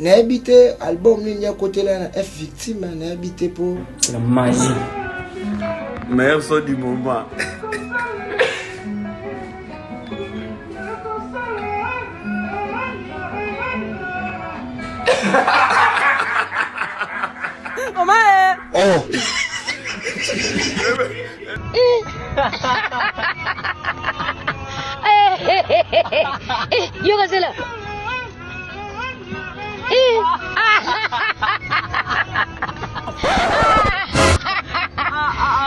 n'a habité album il y a côté là F victime n'a habité pour c'est la magie. Meilleur son du moment. oh Yo c'est là.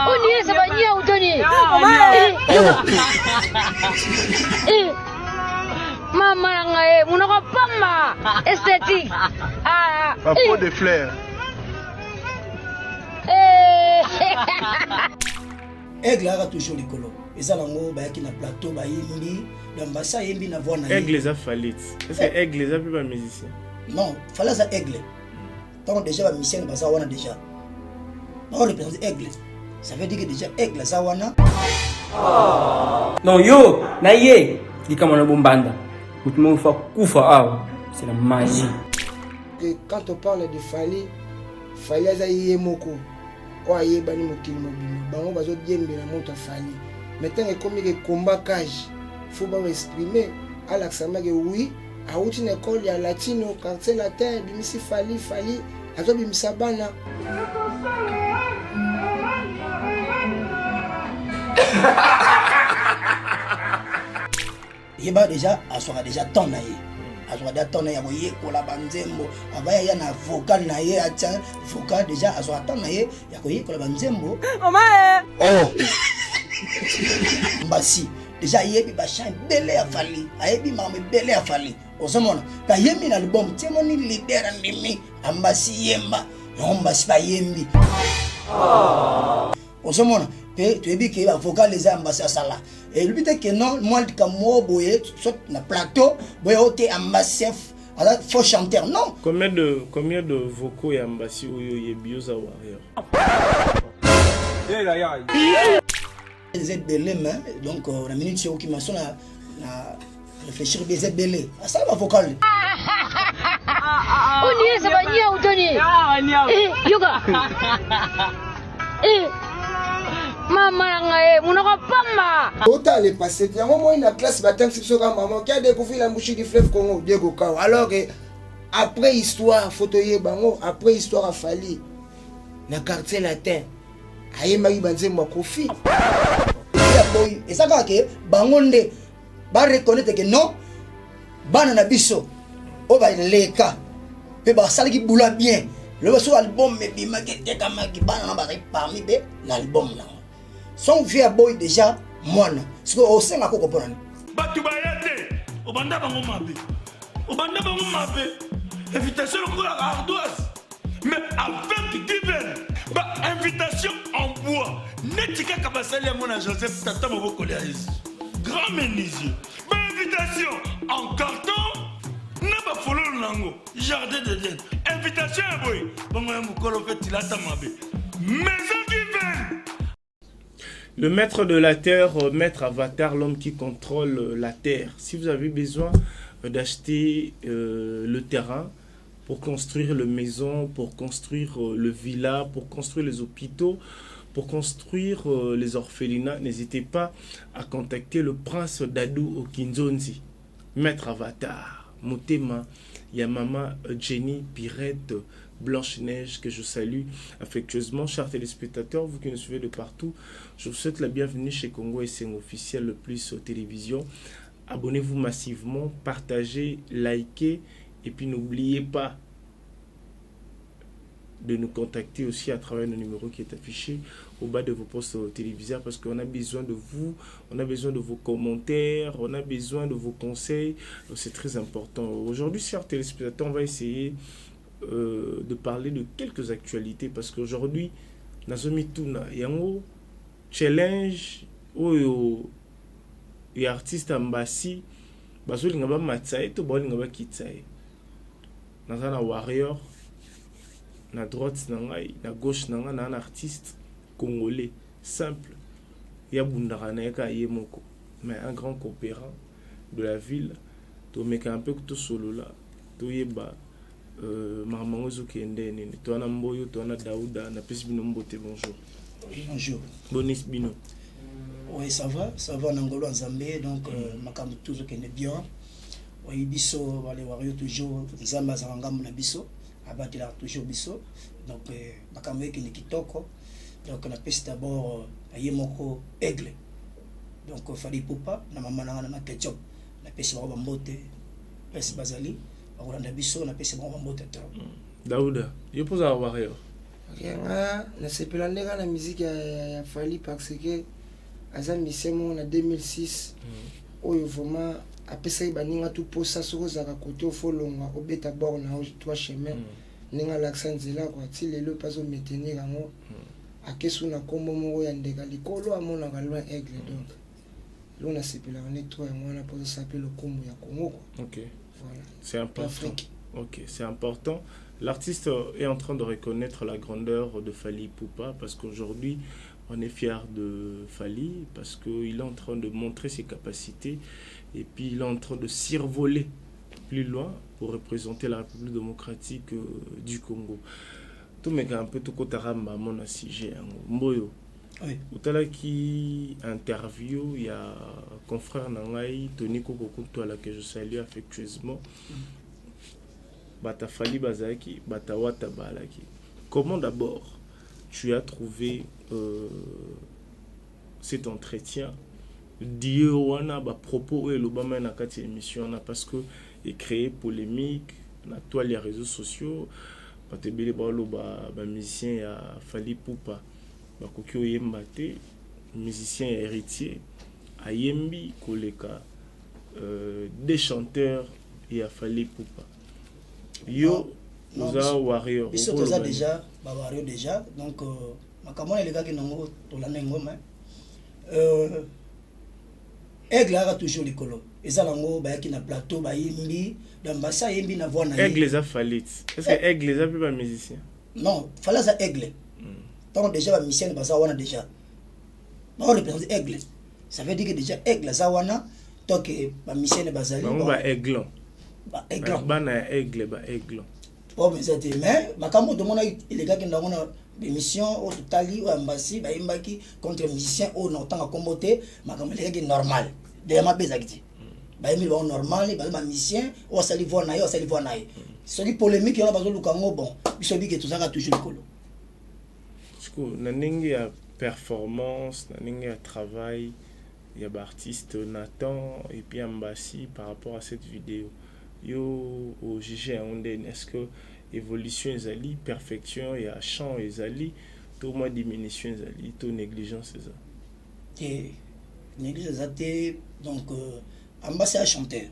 On y est, ça va nier ou Tony. Maman, on n'aura pas ma esthétique. Pas peau de fleurs. Aigle a toujours les colos. Et ça, l'ango, qui na plateau, yimbi, l'ambassade yimbi na voix na. Aigle les a fallit. Est-ce que Aigle les a plus pas musicien? Non, fallait ça Aigle. Tant déjà la mission, ça on a déjà. On représente Aigle. Ça veut dire que déjà Aigle, ça on a. Non, yo, naïe, dit comme on a bombanda. Tout le monde fait koufa, c'est la magie. Quand on parle de Fali aza yemoko. Kwa yeba ni mokili mobimba. Bango bazo diembe na moto Fali. Maintenant comme que combat cage, faut pas exprimer à l'accent que oui, à une école ya latino quartier latin bimisi Fali azo bimisa bana. Yeba déjà asora déjà temps na ye. Asora déjà temps na ya boye kola banzembo. Avaya ya na vocal na ye atia vocal déjà asora temps na ye ya koye kola banzembo. Oh Mbasi déjà yebi ba chan belé a Fali. Ayebi mame belé a Fali. Osomona ka yemi na album tiemoni leader ndimi ambasi yemba. Mbasi ba yembi. Osomona pe tu ebi ke ba vocal les ambasi asala. Et le but est que non, moi, quand moi, boye, sur le plateau, boye, ote ambasif, alors faut chanter, non. Combien de vocaux y a ambassi ou y a biosa warrior? Les belé, donc la minute c'est qui m'a sonné à réfléchir des belé. Ah ça va vocal. On y est, ça va nier ou Tony. Yoga. Maman, on n'aura pas ma. autant les passé il y a un moment une classe baptême sur maman qui a découvert la bouche du fleuve Congo Diego Kao alors que après histoire photoyer bango après histoire a fallu na quartier latin ayemaki banzembo kofi Et ça va que bangonde ba reconnaître que non bana na biso o ba leka pe ba sala ki bula bien le so album me bima ke te kama ki bana na ba parmi be l'album là son vieux boy déjà moine ce que au sein à koko ponani Batu bayate. Obanda bango mabe. Obanda bango mabe. Invitation au la ardoise. Mais avec divers. Bah invitation en bois. Netika kabasali à mon Joseph Tata Moboko Léaïs. Grand menuisier. Bah invitation en carton. N'a pas follow lango. Jardin de Dieu. Invitation à boy. Bango mukolo fait tilata mabe. Maison divine. Le maître de la terre, maître Avatar, l'homme qui contrôle la terre. Si vous avez besoin d'acheter le terrain pour construire le maison, pour construire le villa, pour construire les hôpitaux, pour construire les orphelinats, n'hésitez pas à contacter le prince Dadou Okinzonzi, maître Avatar, Motema, Yamama, Jenny, Pirette, Blanche-Neige, que je salue affectueusement. Chers téléspectateurs, vous qui nous suivez de partout, je vous souhaite la bienvenue chez Congo SM officiel le plus aux télévisions. Abonnez-vous massivement, partagez, likez et puis n'oubliez pas de nous contacter aussi à travers le numéro qui est affiché au bas de vos postes téléviseurs parce qu'on a besoin de vous, on a besoin de vos commentaires, on a besoin de vos conseils, c'est très important. Aujourd'hui, chers téléspectateurs, on va essayer de parler de quelques actualités parce qu'aujourd'hui, Nazomi Tuna, il y a un challenge où il y a artiste ambassi, baso lingaba matsae to ba lingaba kitsae. Nazana warrior, na droite na ngai, na gauche na ngai na un artiste congolais simple. Il y a Bundarana Eka Yemoko, mais un grand coopérant de la ville, to meka un peu que to solo là, to yeba Maman Zokende, toi Namboyo, toi Daouda, na pesi bino mbote, bonjour. Bonjour. Bonis bino. Oui, ça va Nangolo en Zambé, donc makambo toujours qui est bien. Oui, biso, les warriors toujours, Zamba Zarangam na biso, abatila toujours biso, donc makambo qui est kitoko, donc on a pesi d'abord ayemoko aigle, donc fali poupa, na maman na ketchup, na pesi ba mbote, pesi bazali, on a biso, na pesi ba mbote trop. Daouda, je pose à warrior. Na sepelanga na musique ya Fali parce que aza misemo na 2006 oyo vraiment apesa baninga tout posa soko zaka côté ofolonga obeta bord na toi chemin ninga l'accent nzela kwa ti lelo paso maintenir yango akesu na kombo moko ya ndeka likolo amona ka loin aigle donc lo na sepelanga ne toi yango na posa s'appelle le kombo ya Congo quoi. OK. Voilà. C'est important. L'Afrique. OK, c'est important. L'artiste est en train de reconnaître la grandeur de Fali Poupa parce qu'aujourd'hui, on est fiers de Fali parce qu'il est en train de montrer ses capacités et puis il est en train de s'envoler plus loin pour représenter la République démocratique du Congo. Tout le monde un peu tout côté ramba mon sujet Mboyo. Oui. Utala qui interview il y a confrère Nangai Tony Kokokunto à laquelle je salue affectueusement. Bata Fali Bazaki, Bata Wata Balaki. Comment d'abord tu as trouvé cet entretien d'Iowana à propos de l'Obama na kati émission parce que il créé polémique na toi les réseaux sociaux Bata Bele Balo ba musicien ya Fali Poupa ba kokyo yembate musicien héritier ayembi koleka des chanteurs ya Fali Poupa. Yo, nous avons warrior. Ils sont déjà, warrior déjà. Donc, makamon les gars qui n'ont pas la nengoma. Aigle a toujours les colos. Ils ont bah qui na plateau bah yimbi, dans bassa yimbi na voix na. Aigle les a fallit. Est-ce que aigle les a plus pas musicien? Non, fallait ça aigle. Donc déjà ba musicien bassa wana déjà. Bah on représente aigle. Ça veut dire que déjà aigle ça wana donc ba musicien bazali. Ba aiglon. Aiglon. Bana aigle ba aiglon. Oh mais c'était mais makambo de mona les gars qui n'ont pas émission au totali ou ambassy ba imbaki contre musicien au non tant comboté makambo les gars qui normal de ma bezakiti ba imi ba normal ba musicien ou sali voir na yo sali voir na ye c'est une polémique on a besoin lukango bon biso bi que tout ça a toujours le colo parce que na ningi ya performance na ningi ya travail il y a artiste Nathan et puis ambassy par rapport à cette vidéo. Yo au GG est-ce que évolution ezali perfection et à chant ezali tout moins diminution ezali tout négligence ça et négligence été donc ambassade à chanter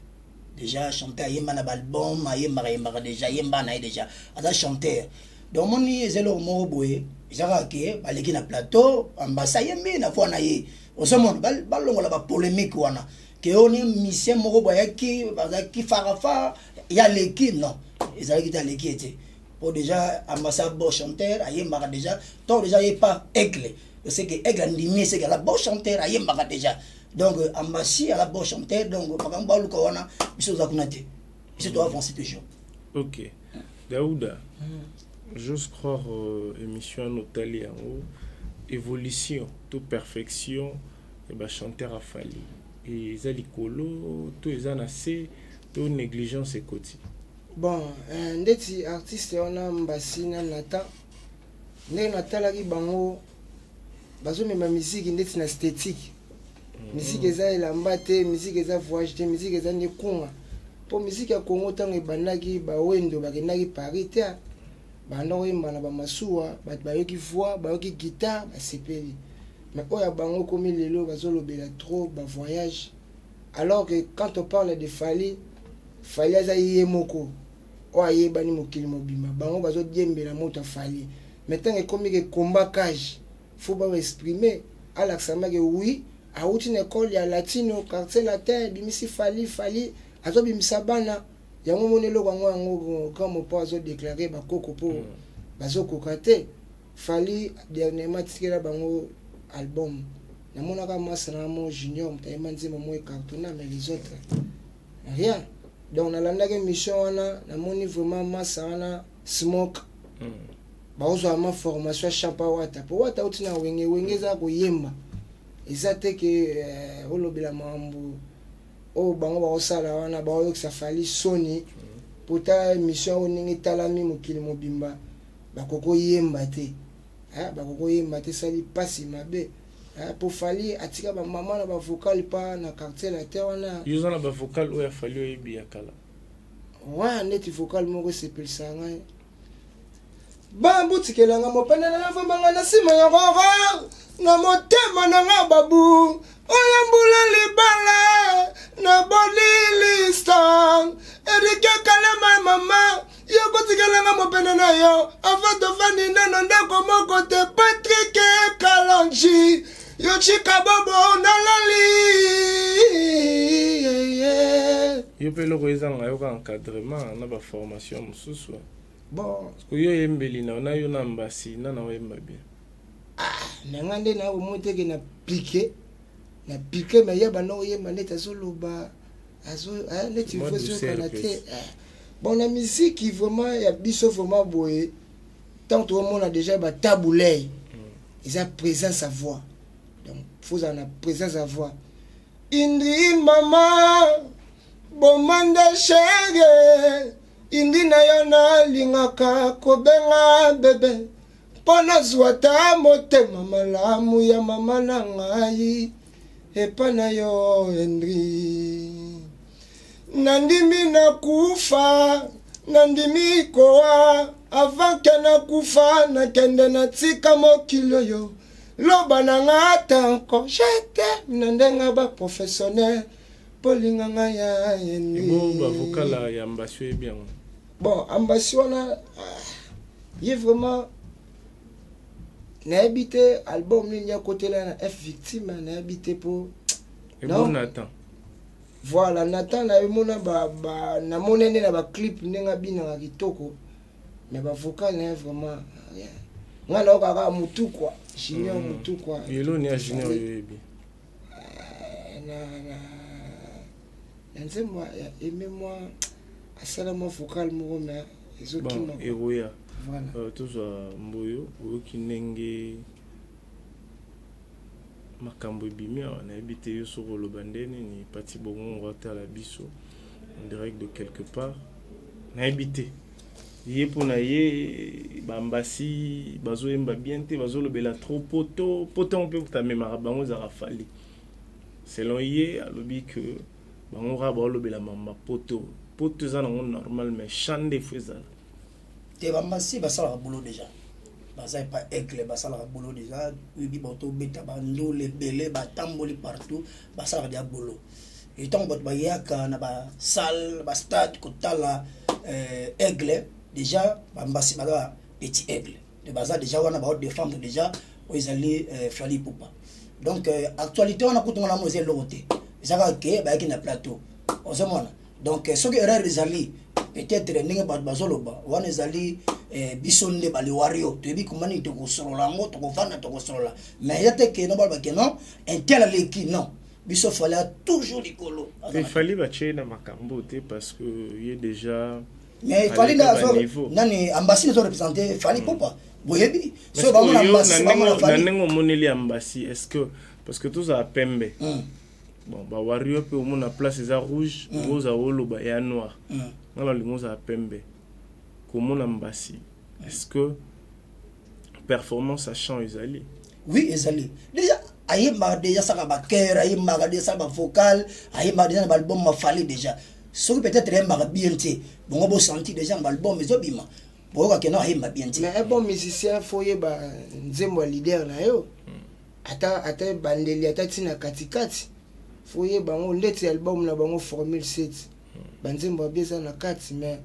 déjà chanter yemba na album yemba déjà yemba na déjà à chanter donc mon ni zelo mo boye jara ke baleki na plateau ambassade yembi na fois na ye au ce monde balongo la polémique wana que on est musicien moko boyaki bazaki farafa ya leki non ils allaient quitter leki était pour déjà ambassade bon chanteur ayemba déjà donc déjà il pas aigle c'est que aigle ndimi c'est que la bon chanteur ayemba déjà donc ambassade à la bon chanteur donc makambo luka wana biso za kunate biso doit avancer toujours. OK. Daouda. J'ose croire émission Notali en haut évolution toute perfection et ba chanteur a fallu et zalikolo to ezana c'est to négligence et côté. Bon, ndeti artiste on a mbasi na nata ndenge natalaki bango bazomema musique ndeti na esthétique musique eza elamba te musique eza voyage te musique eza nekunga po musique ya Congo ntango ebandaki bawendo bakendaki Paris te banda koyemba na bamasuwa bato bayoki voix bayoki guitare basepeli mais oyo bango komi lelo bazolobela trop bavoyage alors que quand on parle de Fali aza ye moko oyo ayebani mokili mobima bango bazodiembela moto Fali mais ntango ekomi ke combat cage faut ba exprimer alaksamaki oui auti na école ya latino quartier latin bimisi Fali azobimisa bana yango monelo yango quand mon père azo déclarer bakoko po bazokoka te Fali dernièrement tikela bango album namonaka masana mo junior mtayema nzima mo cartona mais les autres rien donc nalandaki mission wana namoni vraiment masa wana smoke baozwa ma formation champa wata po wata uti na wenge za koyemba eza te ke olobela mambo o bango baosala wana baoyokisa fali soni pota mission oningi talami mokili mobimba bakoko yemba te bakoko yemba te sali pasi mabe po fali atika ba mama na ba vocal pa na quartier la terre wana yuza na ba vocal oya fali oyebi ya kala wa neti vocal moko sepelisa ngai bambutikelanga mopene na vambanga na nsima ya rora na motema na nga babu oyo mbula libala na bolilista erike kalema mama yokotikelanga mopene na yo avant tovandi nano ndako moko te Patrick Kalonji yochika bobo nalali yo pe loko ezanga yoka encadrement na ba formation mosusu bon ko yo yembeli na yo na mbasi na oyemba bien nanga nde na omoteke na piqué mais yeba na oyemba neti azoloba neti fosoka te bon la musique vraiment ya biso vraiment boye tant tout le monde a déjà ba taboulay ils a présence à voix donc faut en a présence à voix indi mama bomanda shege indi na yo nalingaka kobenga bebe pona zwata motema malamu ya mama na ngai epa na yo Henry nandimi na kufa nandimi koa avant ke na kufa na kende na tika mokilo yo loba na ngata encore j'étais na ndenga ba professionnel polinga nga ya Henry bo ba vocal ya mbasi bien bon ambasi wana ye vraiment na habité album ni ya côté là na F victime na habité pour non Nathan voilà Nathan na mona ba na monene na ba clip nenga bina kitoko mais ba vocal na vraiment ngana okaka mutu kwa junior mutu kwa yelo ni junior yebi na nzemwa aimé moi asala mo vocal mo mais ezokima eroya voilà tozwa mboyo oyoki ndenge makambo ebimi awa nayebi te yo soko oloba ndeni ni pati bongo otala biso en direct de quelque part nayebi te ye mpona ye bambasi bazoyemba bien te bazolobela trop poto mpe kotamemaka bango ezaka fali selon ye alobi ke bango kaka baolobela mamba poto eza nango normal mais chande fo ezala te bambasi basalaka boulot déjà baza pas aigle basalaka boulot déjà oyebi bato beta bandole ebele batamboli partout basalaka dia boulot et ntango bato bayaka na basale bastade kotala aigle déjà bambasi baza petit aigle de baza déjà wana baodéfendre déjà oyo ezali Fally Ipupa donc actualité wana kutunga na mo eza eloko te ezaka ke bayaki na plateau ozomona donc soki erreur ezali peut-être ndenge bato bazoloba wana ezali biso nde baliwario toyebi komani tokosolola yango tokovanda tokosolola mais ya te ke no balobake non intel aleki non biso fali a toujours likolo efali batie na makambo te parce que ye déjà mais fali nani ambasi nezo représenter Fally Ipupa boyebi so bamona ambasi bamona fali na ndenge omoneli ambasi est-ce que parce que tozala pembe bon bawario mpe omona place eza rouge oza oloba ya noir nga balingo ozala pembe komona mbasi est-ce que performance à chant ezali oui ezali déjà ayemba déjà saka baker ayemba déjà saka vocal ayemba déjà na album mafali déjà soki peut-être ayemba bien te bongo bo senti déjà na album ezobima boyoka ke no ayemba bien te mais un bon musicien faut yeba nzembo leader na yo ata bandeli ata tina katikati faut yeba ngo ndeti album na bango formule 7 banzembo bieza na kati mais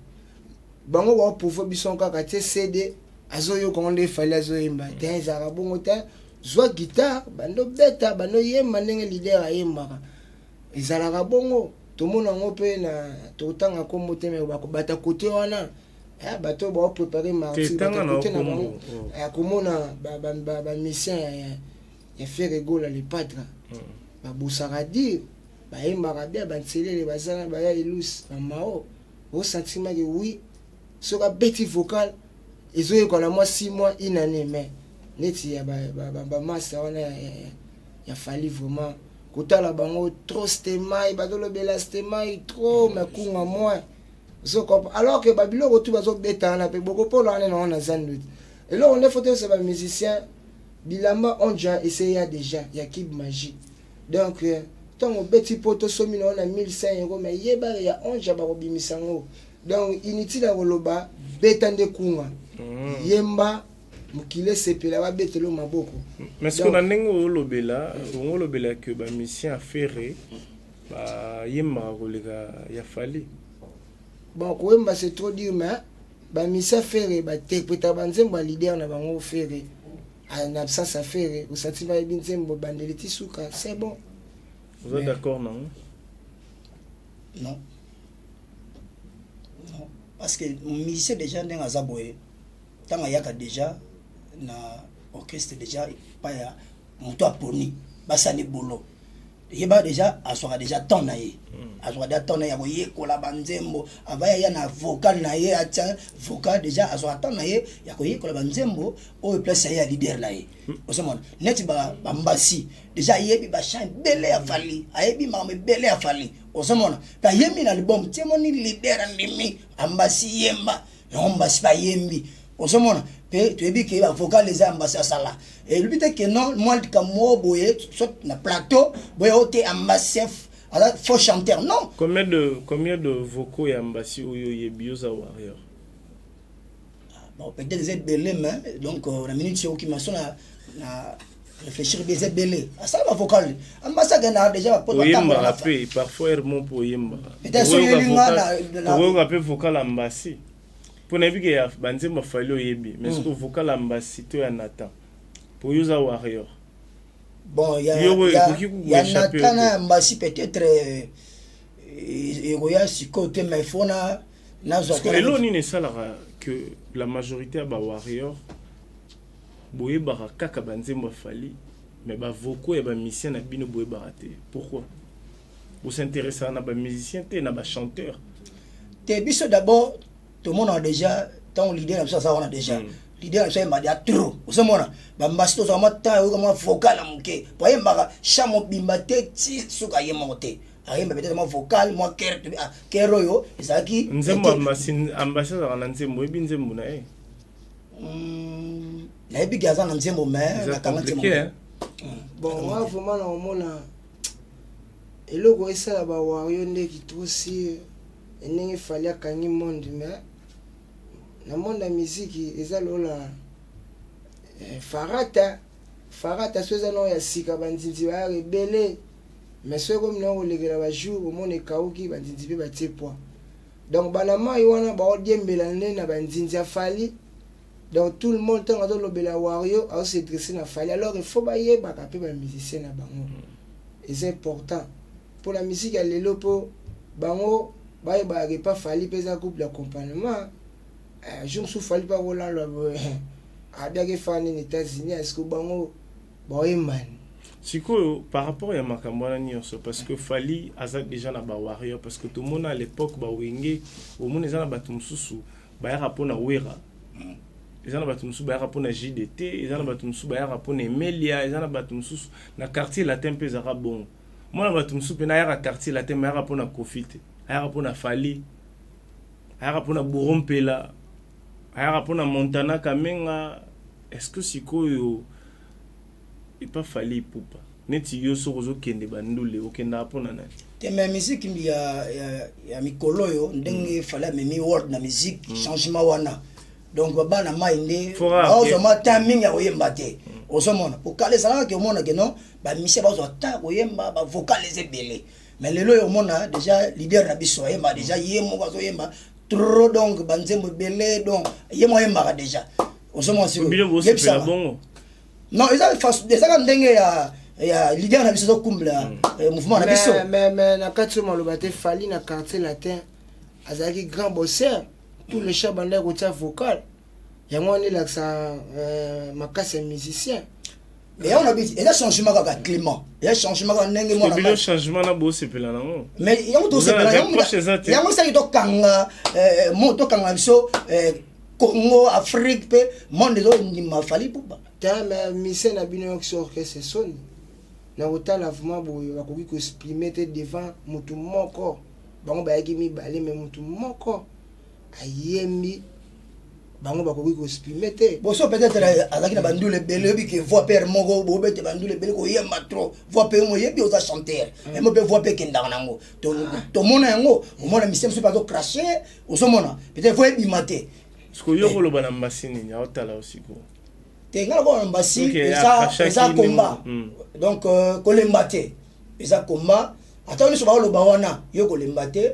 bango wa pouvoir bison kaka te CD azoyo konde fali azoyemba te zara bongo te zwa guitare bando beta bando yemba ndenge leader ayemba ezalaka bongo tomona ngo pe na totanga kombo te me bakobata côté wana bato ba préparer mardi bata côté na bango komona ba mission ya faire rigoler les padres ba bosaka dire bayembaka bien banselele bazana baya elus bamao osentiment que oui soka beti vocal ezoyekola mwa 6 mois une année mais neti ya bamasa wana ya fali vraiment kotala bango trop stemai bazolobela stemai trop makunga moins alors que babiloko tu bazobetana mpe bokopola wana nango na zanduti eloko nde foto yose bamusicien bilamba onja eseya déjà ya Kib Magique donc ntango obeti po tosomi nango na 1500 euro mais yeba ya onja bakobimisa yango donc inutile ya koloba beta nde kunga yemba mokili esepela babetelo maboko mais ce qu'on a ndenge olobela que bamusicien afere bayembaka koleka ya fali bon koyemba c'est trop dire mais bamusicien fere bainterpreta banzembo ya leader na bango fere en absence à faire au sentiment de nzembo bandeli ti suka c'est bon. Vous êtes d'accord non? Non. Non. Parce que musicien déjà ndenge aza boye tant ayaka déjà na orchestre déjà pas ya moto aponi basani bolo yeba déjà aswaka déjà temps na ye aswaka déjà temps na ye boye kola banzembo avaya ya na vocal na ye atia vocal déjà aswaka temps na ye ya koye kola banzembo o place ya leader na ye osemona net ba mbasi déjà yebi ba chant belé ya fali ayebi mama belé ya fali osemona pa yemi na album tiemoni leader ndimi ambasi yemba mbasi ba yembi osemona pe tu ebi ke ba vocal les ambasi asala et le but est que non moi ka mo boye soit na plateau boye ote ambasi alors faut chanter non combien de vocaux et ambasi oyo yebioza warrior bon peut-être des belé mais donc la minute c'est qui m'a sonné na réfléchir des belé ça va vocal ambasi gana déjà pas yemba pe parfois hermon pour yemba peut-être so yelinga na on appelle vocal ambasi pour naviguer ya banzembo fali oyebi mais ce que vocal ambasi to ya Nathan pour user warrior bon il y a Nathan ambasi peut-être egoya sikote mais fona nazo parce que eloni ne salara que la majorité ba warrior boye bara kaka banzembo fali mais ba vocaux et ba musicien na bino boye baraté pourquoi vous s'intéressez à ba musicien te na ba chanteur te biso d'abord tout le monde a déjà tant leader ça on a déjà leader ça m'a dit trop vous mona bambasi to sama ta yo comme vocal amuke boye mbaka chamo bimbate ti suka yemote ayemba peut-être moi vocal moi kero yo ezaki nzembo ambassadeur na nzembo ebi nzembo na na ebi gaza na nzembo mais na kanga nzembo bon moi vraiment na omona eloko esala ba wario ndeki trosi ndenge fali akangi monde mais na monde ya miziki eza lola farata so eza no ya sika banzinzi baya rebele mais soki komi na kolekela bajour omona ekauki banzinzi mpe batie poids donc bana mai wana baodiembela nde na banzinzi ya fali donc tout le monde ntango azolobela wario azosedresse na fali alors il faut bayebaka mpe bamusicien na bango eza important pour la musique ya lelo mpo bango bayebaka epa fali mpe eza couple d'accompagnement jour mosusu fali mpe akolala abiaki fani na États-Unis eske bango baoyembani sikoyo par rapport ya makambo wana nyonso parce que fali aza déjà na ba warrior parce que tout le monde à l'époque ba wenge au monde eza na bato mosusu bayaka mpona wera eza na bato mosusu bayaka mpona JDT eza na bato mosusu bayaka mpona Emelia eza na bato mosusu na quartier latin mpe ezaka bongo mwana bato mosusu mpe nayaka quartier latin mayaka mpona Kofi te ayaka mpona fali ayaka mpona Borompela ayaka mpona Montana Kamenga est-ce que sikoyo epa fali ipupa neti yo soko ozokende bandule okenda mpona nani te mais musique ya mikolo oyo ndenge fali amemi word na musique changement wana donc babana mai nde bazoma timing ya koyemba te ozomona pokale ezalaka ke omona ke non bamisie bazwa ta koyemba bavocal eza ebele mais lelo oyo omona déjà leader na biso ayemba déjà ye moko azoyemba trop donc banzembo ebele donc ye mo ayembaka déjà ozomona sikoyebisala bongo non ezaka ndenge ya leader na biso ezokumbela mouvement na biso mais na kati oyo maloba te fali na quartier latin azalaki grand bosseur tout le chat bandaki kotia vocal yango wana elakisa makasi ya musicien mais on a dit il y a changement avec climat il y a changement avec n'engue moi le changement na bo sepela nango mais il y a tout sepela il y a ça qui to kanga moto kanga biso Congo Afrique pe monde zo ndima fali pour ba ta mais mission na bino qui sort que c'est son na otala vraiment boyo bakoki ko exprimer te devant mutu moko bango bayaki mibale mais mutu moko ayembi bango bakoki ko exprimer te bon so peut-être azaki na bandule bele bi que voix père moko bo bete bandule bele ko yemba trop voix père mo yebi oza chanteur et mo pe voix père kenda nango to mona yango o mona mission so pas to cracher o so mona peut-être faut ebimate ce que yo koloba na mbasini ya otala aussi ko tenga ko mbasi eza combat donc kolemba te eza combat atoni so ba loba wana yo kolemba te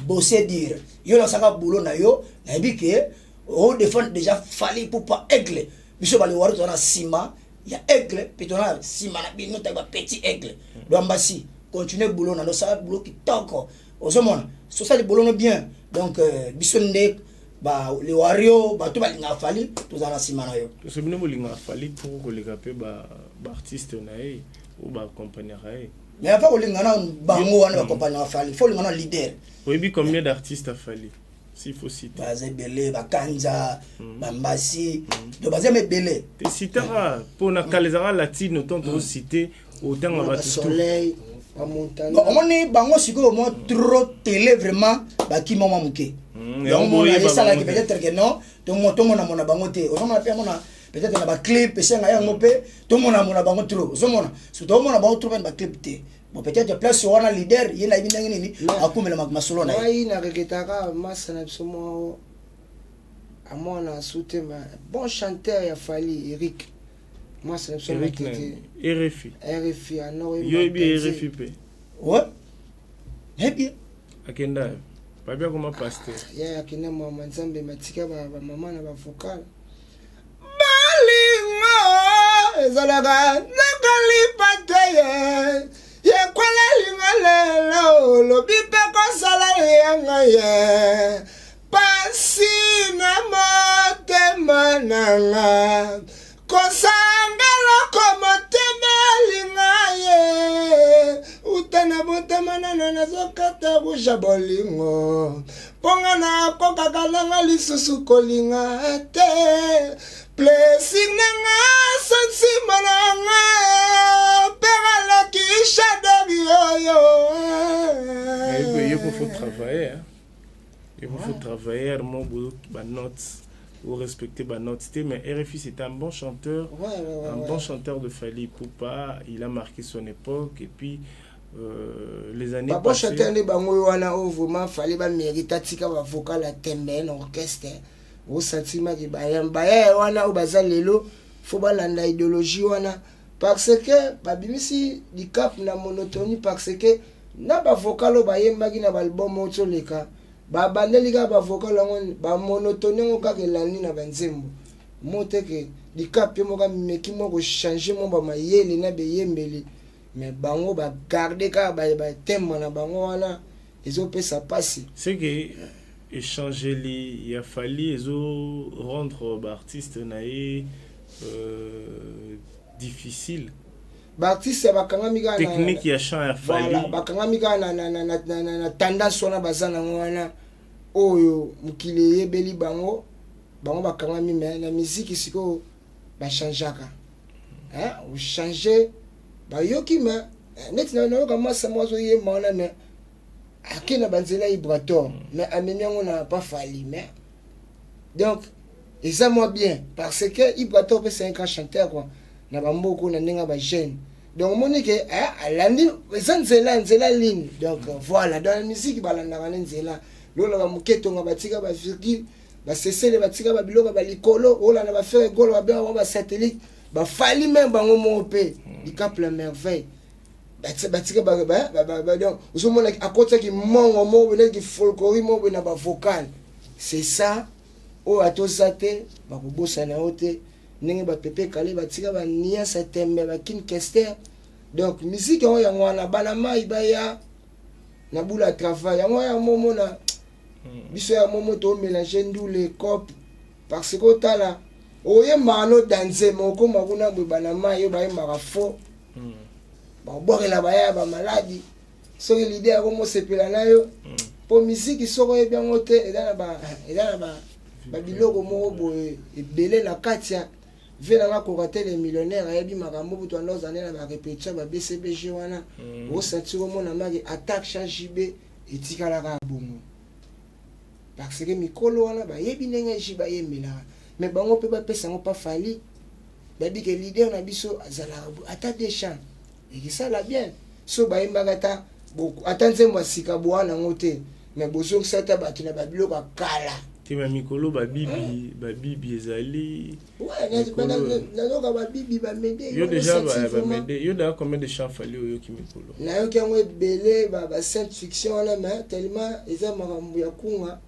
bosser dire yo la saka boulot na yo na bi que o défendre déjà fali pour pas aigle biso ba le waro tona sima ya aigle petona sima na bino ta petit aigle do mbasi continuer boulot na no ça boulot qui toko o so mona so ça le boulot no bien donc biso ndek ba le wario ba to ba linga fali to za na sima na yo so bino bolinga fali pour ko le capé ba artiste na e ou ba accompagner e mais pas ko linga na bango wana ba accompagner fali faut linga na leader oui bi combien d'artistes à fali s'il faut citer ba zebele ba kanja ba mbasi do ba zebele te citera pour na kalezara latino tonto citer autant ba soleil ba montagne on est bango siko mo trop télé vraiment ba ki mama muke donc on a ça là qui peut-être que non tout le monde mona bango te on a peut-être na ba clip c'est nga yango pe tout le monde mona bango trop so mona so tout le monde bango trop ba clip te bon peut-être place sur un leader yena ibina nini akumela masolo na yi na reketaka masana bisomo amona soutema bon chanteur ya Fali Eric masana bisomo RFI ano yo bi RFI pe ouais et bien akenda pas bien comment pasteur ya akina mama nzambe matika ba mama na ba vocal balingo ezalaga nakali pateye ye kwala linga lelo lobi pe kosala yanga ye pasi na motema nanga kosanga loko motema linga ye utana motema nana nazokata busha bolingo ponga na kokaka nanga lisusu kolinga te blessing nanga sensima nanga perala kisha dagioyo il faut travailler hein. Il faut travailler mon boulot ba notes ou respecter ba notes mais RFI c'est un bon chanteur bon chanteur de Fali Ipupa il a marqué son époque et puis les années passées. Bon chanteur ne bango wana o vraiment Fali ba mérite tika ba vocal à tembe en orchestre. Au sentiment ki ba wana o bazalelo faut ba landa idéologie wana parce que ba bimisi di cap na monotonie parce que na ba vocal o ba yemba ki na ba album o tsoleka ba bandeli ka ba vocal ngon ba monotonie ngo ka ke lani na banzembo mote ke di cap mo ka meki mo ko changer mo ba mayele na be yembeli mais bango ba garder ka ba thème na bango wana ezo pesa passer c'est que échanger il a fallu ezo rendre ba artiste nae difficile ba artiste ba kanga mika technique ya chant ya Fali voilà ba kanga mika na tendance wana bazana wana oyo mukile yebeli bango ba kanga mi mais na musique siko ba changeaka ou changer ba yoki mais net na kama samozo ye mona mais akina banzela ibrator mais amemiango na pas Fali mais donc et ça moi bien parce que ibrator c'est un grand chanteur quoi na bamboko na ndinga ba jeune donc monique alandi nzela ligne donc voilà dans la musique balanda kana nzela lolo ba muketo nga batika ba virgule ba cesser batika ba biloko ba likolo ola na ba faire golo ba bien ba satellite ba Fali même bango mo pe di cap la merveille batika ba donc vous mona à côté qui mongo mo bene qui folklore mo bene ba vocal c'est ça o atosate ba ko bossa na ote ningi ba pepe kale batika ba nia sa tembe ba kin kester donc musique on ya ngwana bana mai ba ya na bula travail ya moya momo na biso ya momo to mélanger ndou les copes parce que tala oye mano danse moko makuna bana mayo ba mara fo ba borela ba ya ba maladi so l'idée a como sepela nayo po musique soko e bien ngote eza na ba biloko moko boye ebele na katia vela nga kokate les millionnaires ayebi makambo buto ndoza na ba répétition ba BCBG wana o senti ko mona maki attaque changibe etikala ka bongo parce que mikolo wana ba yebi ndenge jiba yemela mais bango pe ba pesa ngo pa fali ba bi que l'idée na biso azala ata des champs et que ça la bien so ba yemba ta beaucoup atanze mo sika bwana ngote mais bozo sata ba tuna ba biloko kala Tima mikolo ba bibi ezali. Ouais, nazoka ba bibi ba mede. Yo déjà ba mede. Yo da combien de chants fallait yo ki mikolo. Na yo kango belé ba science fiction là mais tellement eza makambo ya kunga.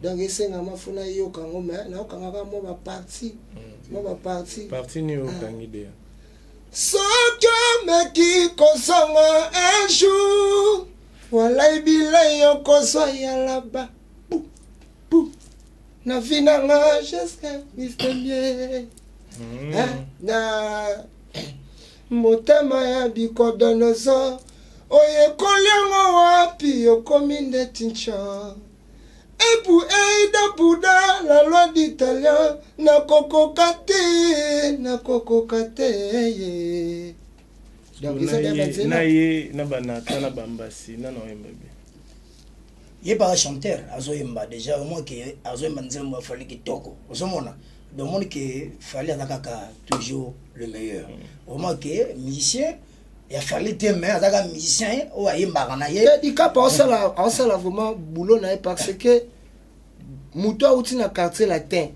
Donc esenga mafuna yo kango mais na kanga ka mo ba parti. Mo ba parti. Parti ni yo kangide. Soka meki kosanga un jour. Walai bilai yo kosoya là-bas. Na vina nga jusqu'à Mr. Na motema ya bikodonozo oye kolyango wapi yokomi ndetincha epu eida buda la loi d'italien na kokoka te donc na ye na banata na bambasi na no embabe il pas chanteur azoyemba déjà au moins que azoyemba nzembo fallait kitoko ozomona donc mon que fallait azaka toujours le meilleur au moins que musicien il fallait te mais azaka musicien o ayemba na ye di ka pa osala vraiment boulot na parce que muto outi na quartier latin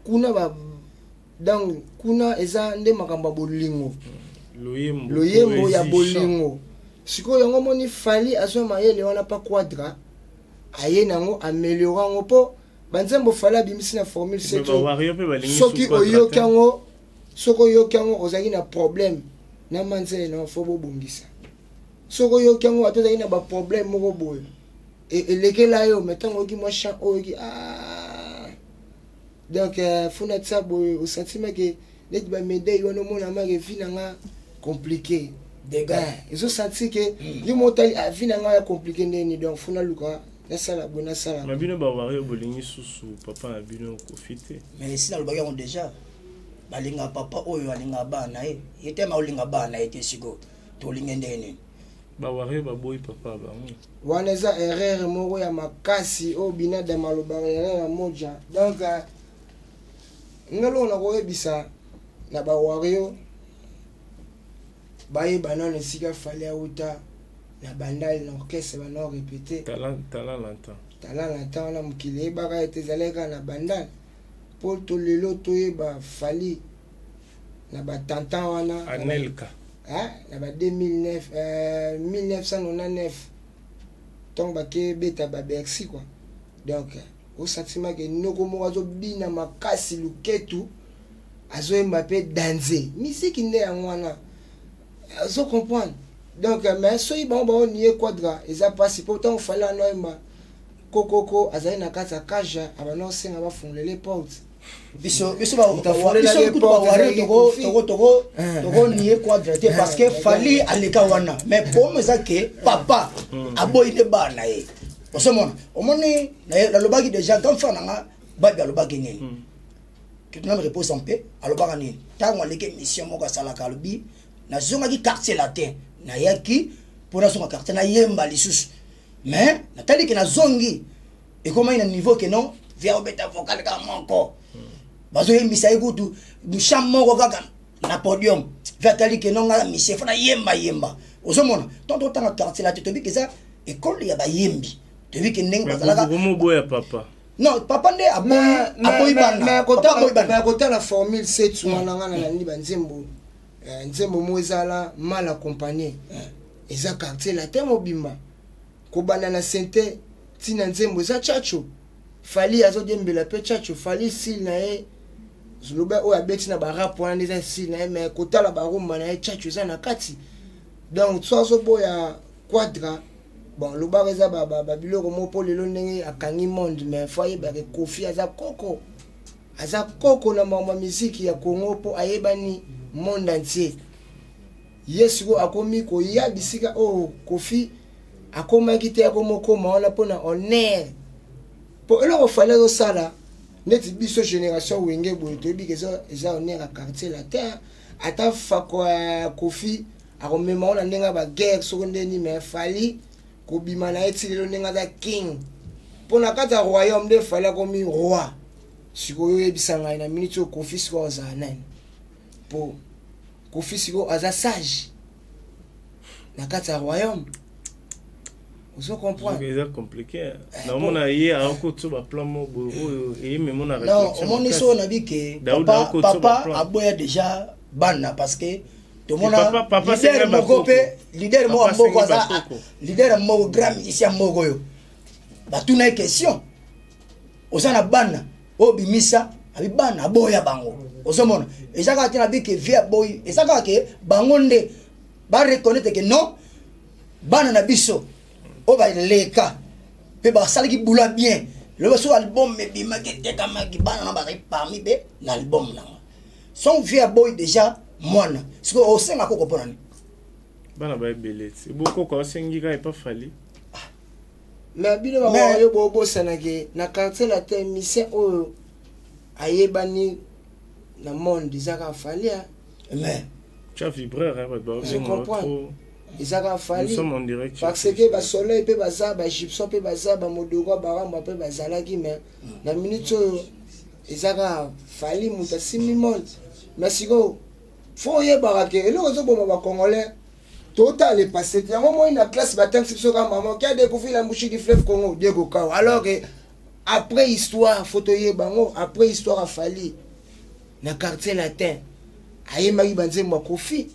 kuna ba donc kuna eza nde makamba bolingo loyembo ya bolingo siko yango moni fali aso mayele wana pa quadra aye nango améliorer ngo po banzembo fala bimisi na formule c'est soki oyokango soko yokango ozaki na problème na manzele na fo bobongisa soko yokango atozaki na ba problème moko boye et lekela yo metango ki mo chant oki donc funa tsa boye au sentiment que net ba médaille wana mona ma ke finanga compliqué des gars ils ont senti que yo motali a finanga ya compliqué ndeni donc funa luka na sala bona sala mabino ba wari bolingi susu papa na bino profiter mais si na lobaki on déjà balinga papa oyo alinga bana yete ma olinga bana yete siko to linga ndeni ba wari ba boy papa ba wana eza erreur moko ya makasi o bina de maloba erreur moja donc ngalo na ko ebisa na ba wario baye banane sika fallait auta na bandal na orchestre ba no répéter talent lanta na mukile baka etezaleka na bandal pour to lelo toyeba fali na ba tantan wana Anelka na ba 2009 1999 donc ba ke beta ba Bercy quoi donc au sentiment que noko mo azo bina makasi luketu azo Mbappé danser musique nde yangwana azo comprendre donc mais so iba on nié quadra eza pas pourtant fallait noima kokoko azali na kata kaja abana senga ba fondre les portes biso ba toko nié quadra te parce que fallait alika wana mais pour me ça que papa aboyi de bana e osomona omoni la lobaki déjà quand fananga ba lobaki ngeni que tu me reposes en paix alobaka nini tango aleke mission moko sala kalbi na zonga ki quartier latin na yaki pour na zonga quartier na yemba lisusu mais natali que na zongi et comment il a niveau que non via obeta vocal ka moko bazo yembisa ekutu du cham moko kaka na podium via tali que non ngala mission fona yemba osomona tonto tanga quartier latin to bi que ça école ya ba yembi to bi que ndeng bazalaka como boya papa non papa nde aboyi bana mais kota la formule c'est tsuwana ngana na liba nzembo nzembo mo ezala mal accompagné eza quartier latin mobimba kobana na sente tina nzembo eza chacho fali azodembela pe chacho fali sil na ye zuluba oya beti na barap wana eza sil na ye mais kotala barumba na ye chacho eza na kati donc so azoboya quadra bon loba eza ba biloko mo po lelo ndenge akangi monde mais foye ba kofi aza koko aza koko na mama miziki ya Congo po ayebani monde entier. Yesu akomi ko ya bisika o Kofi akoma kite akomoko maona pona honneur. Po eloko fallait au sala neti biso génération wenge boye toyebi ke eza honneur à quartier la terre ata fakwa Kofi akomema ona ndenga ba guerre sokondeni mais fali ko bima na eti lelo ndenga za king pona kata royaume de fali akomi roi sikoyo yebisa ngai na minute o Kofi siko aza nani po Kofi siko aza sage na kata royaume. Vous comprenez? C'est compliqué. Non, on a eu un coup de plan mobile et même on a non, on est sur on que papa a boya déjà banna parce que tout le monde a leader mo mboko za leader mo grand musicien moko yo. Ba tout na question. Osana banna obimisa abi banna aboya bango. Osomona. Ezaka tina bi que via boy, ezaka ke bangonde ba reconnaître que non banna na biso o ba leka pe ba sala ki bula bien le so album me bima ke te kama ki bana na ba parmi be l'album na son vieux boy déjà mwana siko o senga ko kopona ni bana ba belé c'est beaucoup ko sengi ka pas fali mais bino ba yo bobo sanake na quartier la terre mission o ayebani na monde izaka fali mais tu as vibreur hein ba je comprends. Izaka fali. Nous sommes en direct. Parce que ba soleil pe baza ba gypsum pe baza ba modogo baramba pe bazalaki mais na minute izaka fali muta simimon. Mais siko faut y barake et le zo ba congolais total est passé. Il y a un moment une classe ba tank sur maman qui a découvert la mouche du fleuve Congo Diego Kao. Alors que après histoire photo ye bango après histoire a fali na quartier latin. Aye mari banze mo Kofi.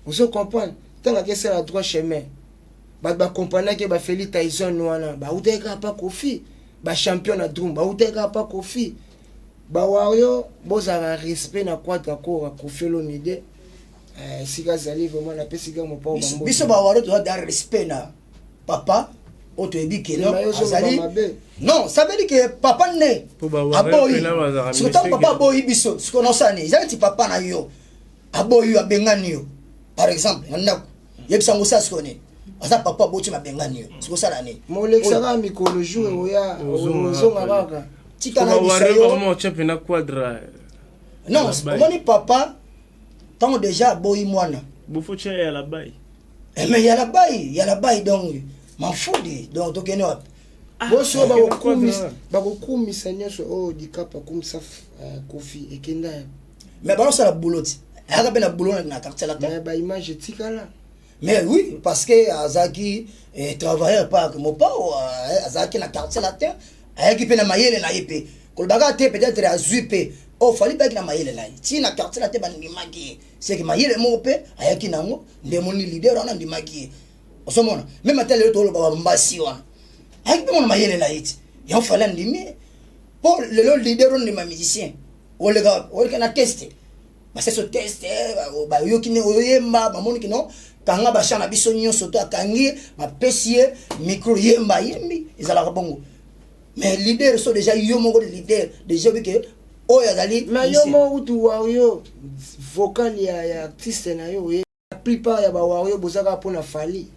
Vous comprenez? Tant que c'est la droit chemin ba comprendre que ba Feli Tyson wana ba uteka pa Kofi ba champion na drum ba uteka pa Kofi ba wario boza respect na kwata ko Kofi Olomide sika zali vraiment na pesika mo pa ba biso ba wario doit dar respect na papa oto ebi ke non azali non ça veut dire que papa ne aboyi surtout papa aboyi biso ce qu'on osani zali papa na yo aboyi abengani yo par exemple ndako yebisa ngosa sikone asa papa boti mabengani yo sikosala ni molexaka mikolo jour oya ozonga baka tika na biso vraiment championnat quadra non omoni papa tant déjà boyi mwana bufo cha ya la bayi mais ya la bayi donc mafudi donc tokene wapi boso ba kokumisa nyonso o dikapa kumisa Kofi ekenda mais balosala boulot aka bena boulot na quartier la mais ba image tikala. Mais oui, parce que Azaki travaillait pas comme pas Azaki na quartier latin, ayaki pe na mayele na yepe. Kolbaga te peut-être à zupe. Oh fallait pas que na mayele na. Si na quartier latin ba ndimaki, c'est que mayele mo pe ayaki nango ndemoni leader ona ndimaki. Osomona, même atel le tolo ba mbasi wa. Ayaki pe mo mayele na iti. Ya fallait ndimi. Pour le leader on ndima musicien. O le gars, o le na tester. Ba c'est ce test ba yoki ne oyemba ba moni kino kanga bashana biso nyonso to akangi ba pesie micro yemba yembi ezala bongo mais leader so déjà yo moko leader déjà que oya dali mais yo mo utu wario vocal ya artiste na yo la plupart ya ba wario bozaka pona fali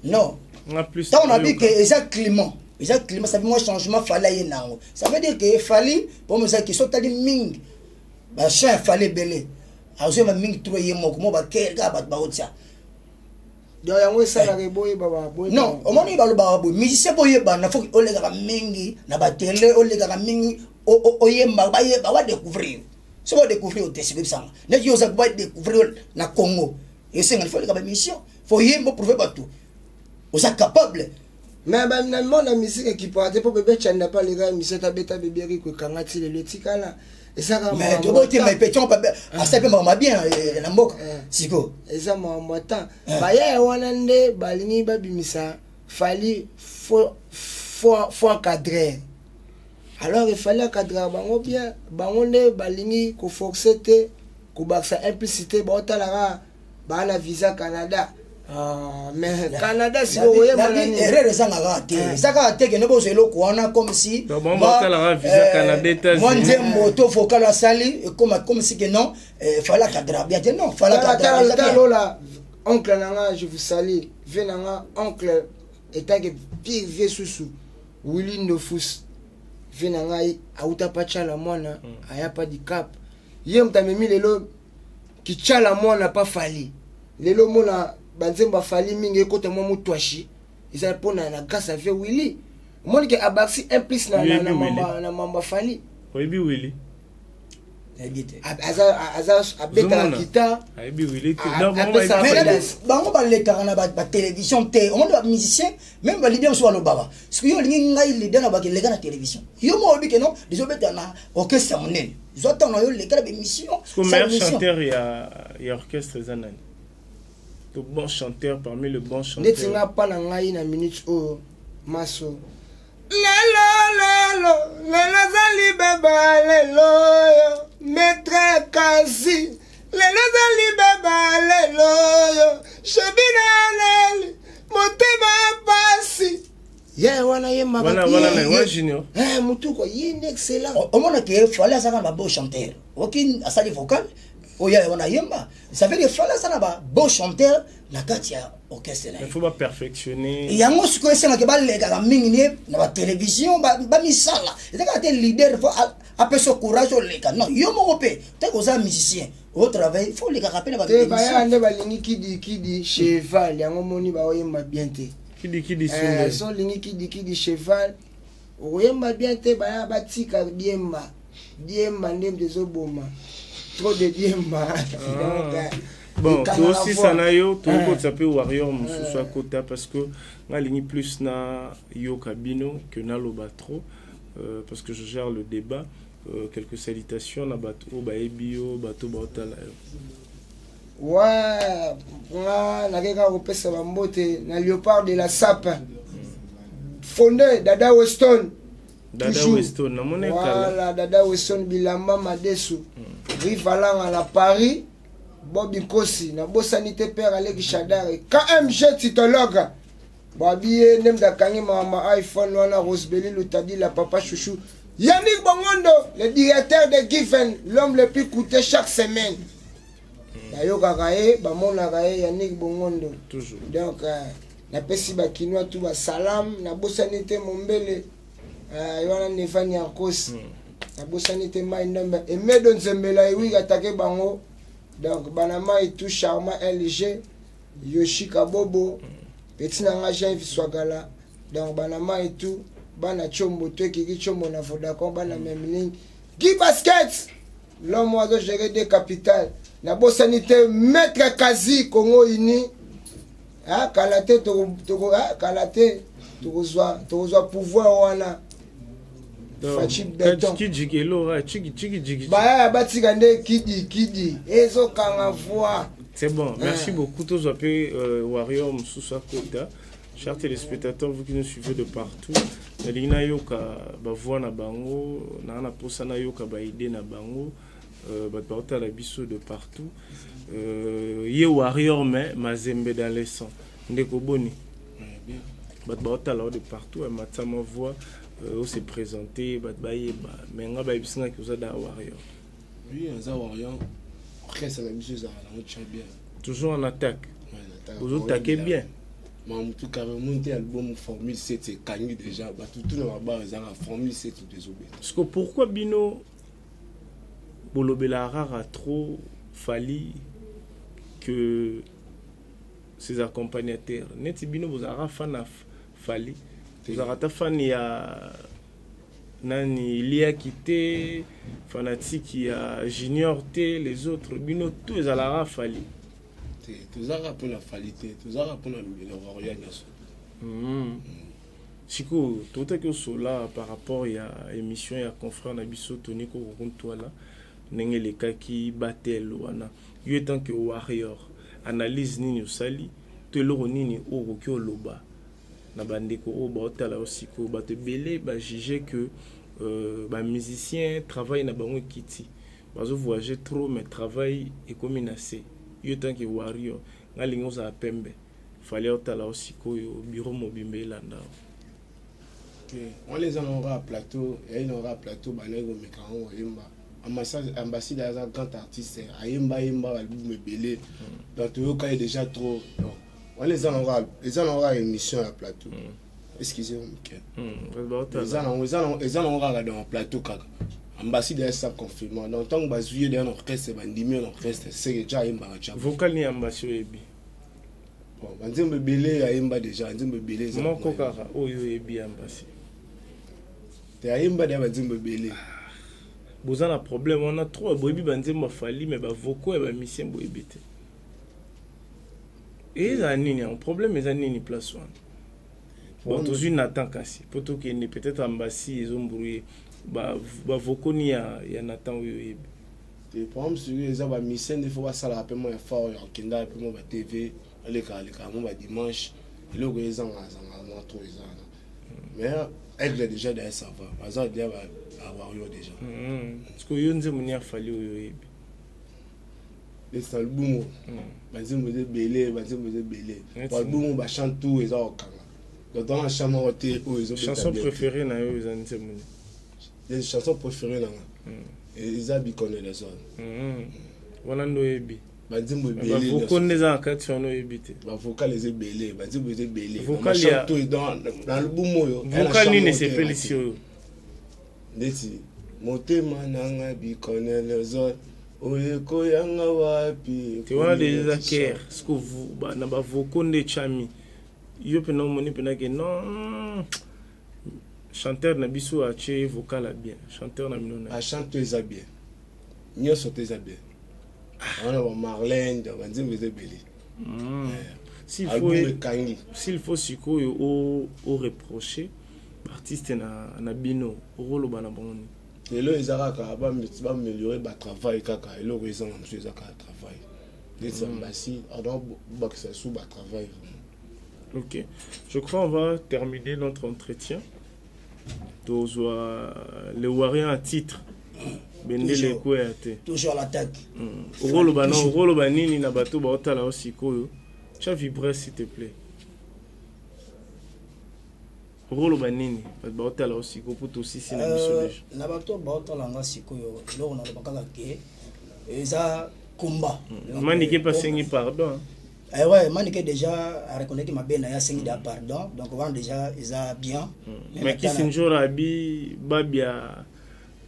non on a plus tant on a dit que exact climat ça veut moi changement fallait nango ça veut dire que fali pour moi ça qui sont tali ming ba chien fallait belé azo ma ming trop yemoko mo ba kelga ba otia non omoni baloba boy musicien boye bana faut olega mingi na ba télé olega mingi oyemba ba yeba wa découvrir so ba découvrir au test bisanga ne yo za ba découvrir na Congo et c'est il faut les mission faut yemba prouver batou on est capable mais ba na monde la musique qui peut être pour bébé chanda pas les gars musique ta beta bébé ri ko kangati le tikala. Mais tu vois, tu m'as pété, on peut bien, la moque, siko. Et ça, moi, tant. Baya, wanande, balini, babimisa, fallait, faut encadrer. Alors, il fallait encadrer, bango bien, bangonde, balini, ko forcete, ko baksa implicité, bota lara, bana visa Canada. Ah, mais Canada, si vous voyez, erreur ezangaka te ezaka te ke nebo eloko wana comme si moi nzembo to vocal asali comme si que non fallait cadrer bien te non fallait cadrer là oncle nanga je vous salue venanga oncle étant que pire vieux sous Willy Ndofus venanga auta pachala mwana aya pas di cap yem tamemi lelo ki chala mwana pas fali lelo mona banzemba fali mingi ekota mwa mutwashi isa pona na grâce à Willy moni ke abaxi implice na mamba fali oyebi Willy aza abeta guitare ayebi Willy bango balekaka na ba télévision te on ba musicien même ba leader so alobaba parce que yo lingi ngai leader na ba keleka na télévision yo mo obi ke non des obeta na orchestre monene zo tano yo lekala be mission comme meilleur chanteur il y a orchestre zanani le bon chanteur parmi le bon chanteur. Netinga pas na ngai na minute o maso. Lelo zali beba lelo maître Kazi. Lelo zali beba lelo shebina leli motema pasi. Yeah, wana ye mabaki. Wana junior. Mutu ko yi excellent. O mona ke fallait ça na bon chanteur. Aucune asali vocal. Oya wana yemba ça fait que fallait ça na ba bon chanteur na katia orchestre. Il faut pas perfectionner. Yango siko esanga ke ba lega ka mingi ni na ba télévision ba misala. Ezaka te leader faut appeler ce courage au lega. Non, yo mo pe te ko za musicien. Au travail, faut les rappeler ba télévision. Te ba ya ande ba lingi kidi cheval yango moni ba oyemba bien te. Kidi sunde. So lingi kidi cheval. Oyemba bien te ba ya batika diemba. Diemba ndem dezoboma. Trop de diemba. Bon, toi aussi ça na yo, tout le ça peut warrior mususu kota parce que nga lingi plus na yo kabino que na loba trop parce que je gère le débat. Quelques salutations na bato ba ebio bato ba otala yo. Ouais, nga na keka kopesa ba mbote na Léopard de la Sape. Fondé Dada Weston. Dada Weston na mone kala. Voilà, Dada Weston Bilamba Madesu. Rivalang à la Paris. Bobby Kosi na bosanité père Aleki Shadare KMG titologue Babi nem da kangi mama iPhone wana Rosebelli Lutadi la papa chouchou Yannick Bongondo le directeur de Giffen l'homme le plus coûté chaque semaine Dayo kakae ba mona kae Yannick Bongondo toujours donc na pesi ba kinwa tout ba salam na bosanité mombele wana Nevani Ankos na bosanité mai number et medo nzembela wi attaquer bango. Donc, Banama est tout charmant LG, Yoshi Kabobo, Petit Nanga Jean Swagala. Donc, Banama est tout, Bana Chombo, Kiki Chombo, na Vodacom, Bana Memling, Guy Basket, l'homme oiseau géré des capitales. La sanité, Maître Kazi, Congo Uni, Kalate, Kalate, Touzwa pouvoir, wana. C'est bon, merci beaucoup tous Warrior Moussoussa Kota. Chers téléspectateurs, vous qui nous suivez de partout, Nalina Yoka Bavoa na Bango, Nana Posana Yoka Baïde na Bango, Batbauta la Bisso de partout. Ye Warrior mais Mazembe dans les sons. Ndeko Boni. Batbauta là de partout, et Matama voix. Se présenter mais on va bien que vous êtes warrior. Oui, un warrior après ça la mission ça bien. Toujours en attaque. Vous attaquez bien. Mais en tout cas monter album Formule 7 c'est gagné déjà tout dans la base la Formule 7 tout désobé. Parce que pourquoi Bino Bolobela rare a trop fallu que ses accompagnateurs net Bino vous a fan fallu vous avez fan ya nani Lia quitté fanatique il y a Junior T les autres bino tous les alara fali tous ara pour la qualité tous ara pour le warrior Chico tout que cela par rapport ya émission ya confrère na biso Tony ko toi là nenge les cas qui battel wana yo tant que warrior analyse nini usali to lo nini o ko loba na bandeko o baotala aussi ko ba te belé ba juger que ba musicien travaille na bango kiti bazo voyager trop mais travail est comme menacé yo tant que warrior ngalingo za pembe fallait otala aussi koyo bureau mobimbe landa. On les en aura à plateau, et il aura à plateau, banego mekano yimba. Ambassade est un grand artiste, ayimba yimba album belé. Donc tu vois déjà trop. On les en aura une émission à plateau. Excusez-moi, ils en aura dans un plateau kaka. Ambassade est ça confirmé. Donc tant que bazuye dans orchestre, bandimi en orchestre, c'est déjà yimba. Vocal ni ambassade ebi. Bon, bandimi belé ayimba déjà, bandimi belé. Mon kokara, oyo ebi ambassade. Te ayimba de bandimi belé. Bozan a problème, on a trop boyebi bandimi fali mais ba voko e ba mission boyebi te. Et ça nini, un problème et nini place one. Bon, tous une Nathan Kassi. Pour tout qui est peut-être ambassade, ils ont brouillé. Bah voko ni ya Nathan oyo. Te problème sur les aba mission il faut pas ça la peu moins fort en kinda peu moins TV, les cas moi dimanche, et le les gens ont trop les ans. Mais elle déjà derrière ça va. Par exemple, il y a avoir eu déjà. Parce que yo nze munia fali oyo. Les albums, bazimbo de belé, album ba chante tout et ça au kanga. Donc dans la chambre hôtel où ils ont chanson préférée na yo ils nze munia. Les chansons préférées là. Et ils habitent les autres. Voilà ndo ebi. Bazimbo belé. Vous connaissez en quatre no ebité. Ba vocal les belé, bazimbo de belé. Vocal ya tout dans l'album yo. Vocal ni ne se pélicio. Ndeti motema nanga bikone les autres. Oyeko yanga wapi. Tu vois des acquers, ce que vous na ba vocal de chami. Yo pe no moni pe na ke non. Chanteur na biso a che vocal bien. Chanteur na minona. A chanteuse bien. Nyo sauteuse bien. On a Marlène, on dit vous êtes belé. S'il faut siko au reprocher artiste na bino rôle bana bon. Et là ils araka ba améliorer ba travail kaka et là ils ont monsieur zaka travail. Les ambassades alors ba que ça sous ba travail. OK. Je crois on va terminer notre entretien. Le Warrior à titre. Bendele kwete. Toujours à l'attaque. Rolo banini na bato ba otala aussi koyo. Tu as vibré s'il te plaît. Rolo banini ba otala aussi ko pour aussi c'est na biso. Na bato ba otala nga sikoyo. Loro na bakaka ke eza combat. Manike pas sengi pardon. Ouais, Manike déjà a reconnu que ma benne a sengi da pardon. Donc on déjà eza bien. Mais qui sinjora abi babia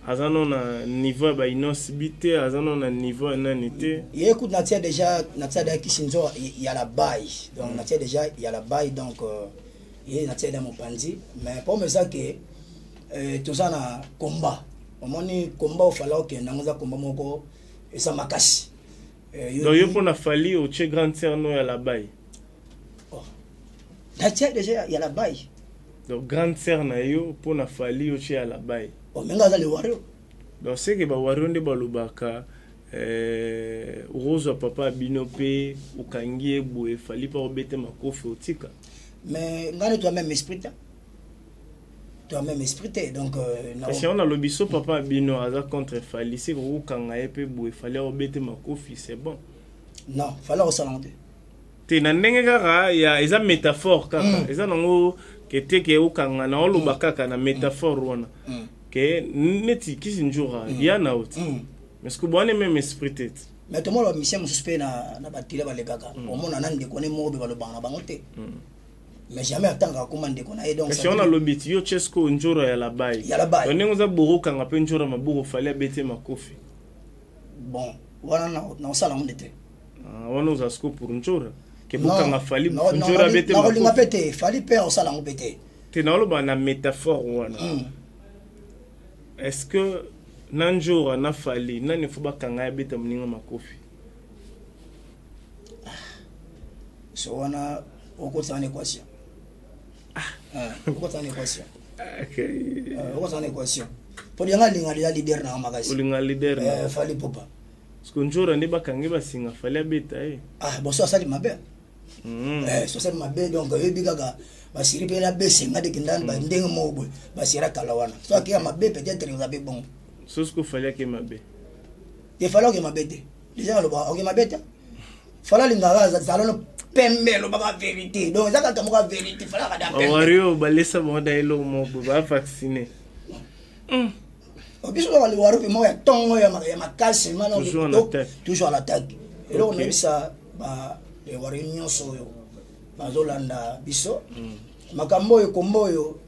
azano na niveau ba inosibité azano na niveau nanité. Écoute natia déjà da Kishinzo il y a la baille. Donc natia déjà il y a la baille donc il natia dans mon pandi mais pour me ça que tout ça na combat. Au moment combat au falloir que nangoza combat moko et ça makasi. Donc yo pour na fali au che grande sœur no ya la baille. Oh. Natia déjà il y a la baille. Donc grande sœur na yo pour na fali au che ya la baille. Oh menga za le wario. Donc c'est que ba wario nde balobaka rose papa binope ukangie boe fali pa obete makofi otika. Mais ngane toi même esprit. Toi même esprit donc si on a le biso papa bino aza contre fali c'est que ukanga epe boe fali obete makofi c'est bon. Non, fallait au salon. Te na ndenge kaka ya eza métaphore kaka eza nango kete ke ukanga na olobaka kaka na métaphore wana. Que neti kisinjura ya na oti mais ce que bon même esprit tête mais tout le monde mission suspect na batile ba lekaka au monde na ndeko ne mo be ba lo bana bangote mais jamais attendre comment ndeko na et donc si on a le bit yo chesko njura ya la baille donc nengo za boroka ngapa njura maburu fallait bete makofi bon wana na sala ndete wana za sko pour njura ke boka nga fali njura bete makofi na pete fali pe au sala ngopete te na lo ba na métaphore wana. Est-ce que nanjora na fali na ne fuba kanga ya beta mninga makofi so wana oko tsana équation oko tsana équation oko tsana équation pour yanga linga leader na magasi linga leader na fali popa parce que njora ne bakange basinga fali beta bon so sali mabe so sali mabe donc yebikaga basiri pe la baisse ngade kindan ba ndenge mobo basira kalawana so ki ma be peut-être vous avez bon so ce qu'il fallait que ma be il fallait que ma bête déjà le ba ok ma bête fala linga za zalono pembelo baka vérité donc ça quand moi vérité fala kada pembelo wario balesa bonda elo mo ba vacciner obiso ba waro pe mo ya tongo ya makasi mano toujours à l'attaque et là on a ça ba les wari nyonso yo bazolanda biso makambo yo kombo yo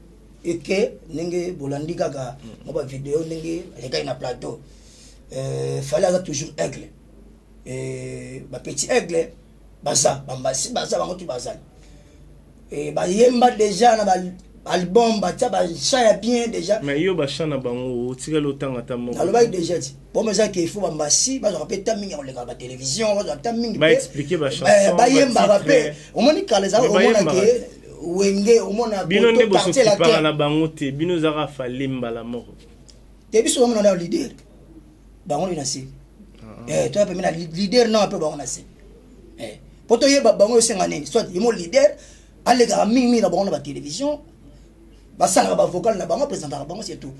eke nenge bolandi kaka mo ba vidéo nenge leka na plateau fallait toujours aigle et ba petit aigle baza bambasi baza bango tu bazali et ba yemba déjà na ba album ba ta ba chaya bien déjà mais yo ba chana bango tika lotanga ta mo alors ba déjà dit bon mais ça qu'il faut bambasi ba répéter ta mingi on les la télévision ba ta mingi ba expliquer ba chanson ba yemba ba pe au moins ka les a au moins que wenge au moins na bino ne boso ki para na bango te bino zaka falimba la mort te biso mo na leader bango ni na si toi pe na leader non pe bango na si poto yeba bango sengane soit yimo leader alega mingi na bango na télévision basala ba vocal na bango présenter bango c'est tout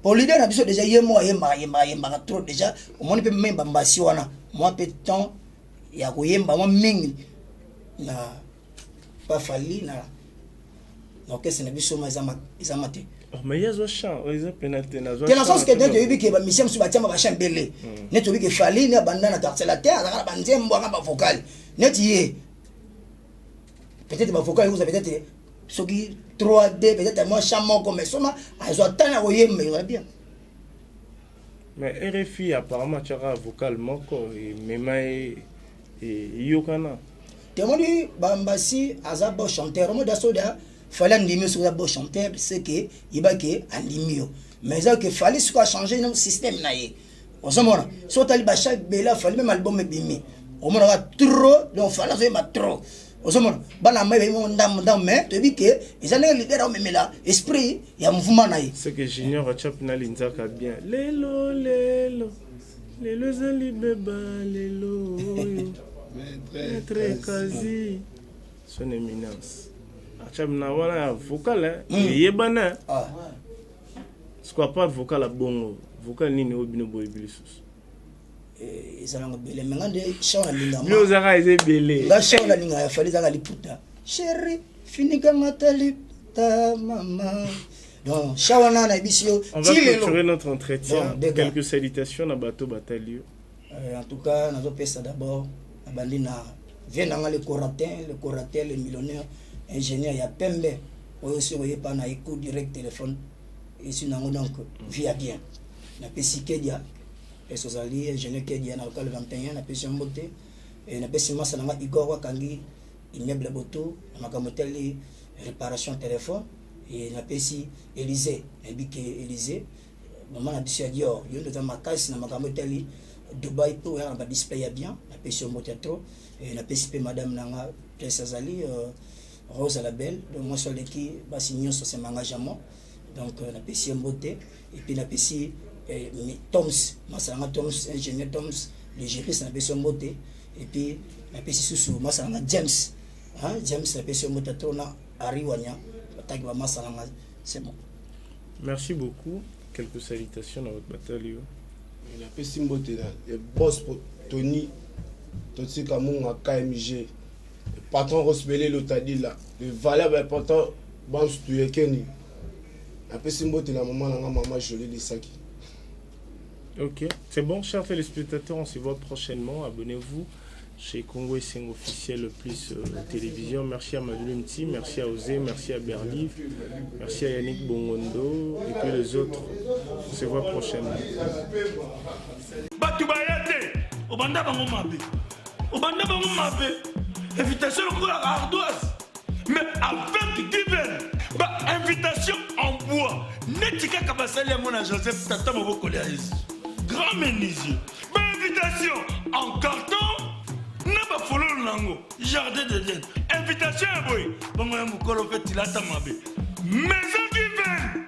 pour leader na biso déjà yemo yemba trop déjà au moins pe même bambasi wana moi pe temps ya ko yemba mo mingi na pas fali na donc c'est na biso ma izamate mais yazo chant exemple na te na zo que la sens que dès que yebike ba mission su ba tiamba ba chant belé net yebike fali na banda na quartier la terre la banzembo nga ba vocal net yé peut-être ba vocal vous avez peut-être ce qui 3D peut-être moi chant comme ça azo tana oyemba il va bien mais RFI apparemment tu as vocal moko et même et yokana temoni bambasi azabo chanteur mo da soda fallait ndimi sur d'abord chanteur c'est que ibake andimio mais ça que fallait ce quoi changer notre système naie on se mona so tali ba chaque bela fallait même album bimi on mona trop donc fallait ma trop on se mona bana mai mo ndam mais te bi que ils allaient leader au même là esprit ya mouvement naie c'est que junior chap na linzaka bien lelo zali beba lelo très quasi son éminence achabna wana vocal yebana ce quoi pas vocal à bongo vocal nini obino boybilisus ezalanga bele mengande shona linga ma nous zaka ezebele nga shona linga ya fali zaka liputa chéri finika matali ta mama donc shawana na bisio on va clôturer notre entretien quelques salutations à bateau batalio en tout cas nazo pesa d'abord Bandina vient dans le coratel, le millionnaire, ingénieur, il y a Pembe, aussi voyez pas na écoute direct téléphone, et si donc via bien. Na pesi Kedia, et Sozali, ingénieur Kedia, na local 21, na pesi Mbote, et na pesi Masalanga Igor Wakangi, immeuble Boto, na makamoteli réparation téléphone, et na pesi Élysée, Élysée, maman na bisi Dior, yon de makasi na makamoteli Dubaï pour un display bien la pétion motetro et la PCP madame nanga Sazali Rose la belle donc moi sur l'équipe ba signer sur ces engagements donc la pétion beauté et puis la pétion Toms masanga Toms ingénieur Toms le juriste la pétion beauté et puis la pétion sous masanga James James la pétion motetro na Ariwanya attaque ba masanga c'est bon. Merci beaucoup. Quelques salutations dans votre bataillon. Il a fait Simbote là, le boss pour Tony, Toti Kamon à KMG, le patron Rosbelé l'Otadi là, le valable important, Bams Tuyekeni. Il a fait Simbote là, maman jolie de Saki. Ok, c'est bon, chers téléspectateurs, on se voit prochainement. Abonnez-vous chez Congo Essing officiel plus télévision. Merci à Madeleine Ti, merci à Osé, merci à Berliv, merci à Yannick Bongondo et puis les autres. On se voit prochainement. Invitation à ardoise, mais avec divers. Invitation en bois. Netika Kabasali à mon Joseph Tata Moboko grand menuisier. Invitation en carton. N'a pas follow l'ango. Jardin de Dieu. Invitation à boy. Bon, on va me fait il a ta mabe. Maison divine.